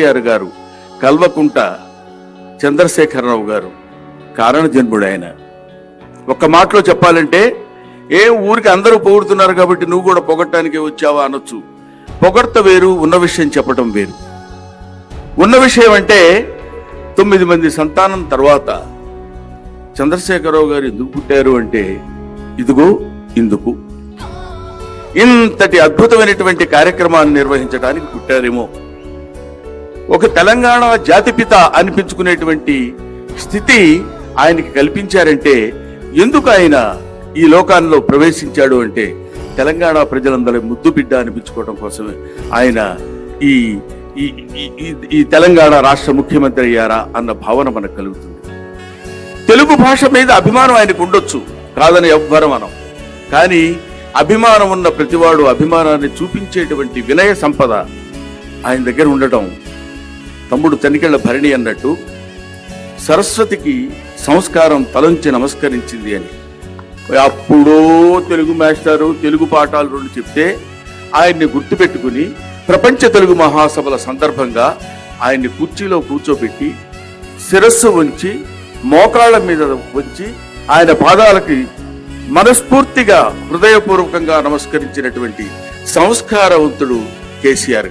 కేసీఆర్ గారు, కల్వకుంట చంద్రశేఖరరావు గారు కారణ జన్ముడు. ఆయన ఒక్క మాటలో చెప్పాలంటే, ఏం ఊరికి అందరూ పొగుడుతున్నారు కాబట్టి నువ్వు కూడా పొగట్టడానికి వచ్చావా అనొచ్చు. పొగడ్త వేరు, ఉన్న విషయం చెప్పడం వేరు. ఉన్న విషయం అంటే 9 మంది సంతానం తర్వాత చంద్రశేఖరరావు గారు ఎందుకు పుట్టారు అంటే, ఇదిగో ఇందుకు ఇంతటి అద్భుతమైనటువంటి కార్యక్రమాన్ని నిర్వహించడానికి పుట్టారేమో. ఒక తెలంగాణ జాతిపిత అనిపించుకునేటువంటి స్థితి ఆయనకి కల్పించారంటే, ఎందుకు ఆయన ఈ లోకాల్లో ప్రవేశించాడు అంటే, తెలంగాణ ప్రజలందరి ముద్దు బిడ్డ అనిపించుకోవడం కోసమే ఆయన ఈ ఈ తెలంగాణ రాష్ట్ర ముఖ్యమంత్రి అయ్యారా అన్న భావన మనకు కలుగుతుంది. తెలుగు భాష మీద అభిమానం ఆయనకు ఉండొచ్చు, కాదని ఎవ్వరం మనం. కానీ అభిమానం ఉన్న ప్రతివాడు అభిమానాన్ని చూపించేటువంటి వినయ సంపద ఆయన దగ్గర ఉండటం, తమ్ముడు తనికెళ్ల భరణి అన్నట్టు సరస్వతికి సంస్కారం తలంచి నమస్కరించింది అని. అప్పుడో తెలుగు మాస్టారు తెలుగు పాఠాలు 2 చెప్తే ఆయన్ని గుర్తుపెట్టుకుని ప్రపంచ తెలుగు మహాసభల సందర్భంగా ఆయన్ని కుర్చీలో కూర్చోబెట్టి శిరస్సు ఉంచి మోకాళ్ళ మీద ఉంచి ఆయన పాదాలకి మనస్ఫూర్తిగా హృదయపూర్వకంగా నమస్కరించినటువంటి సంస్కారవంతుడు కేసీఆర్ గారు.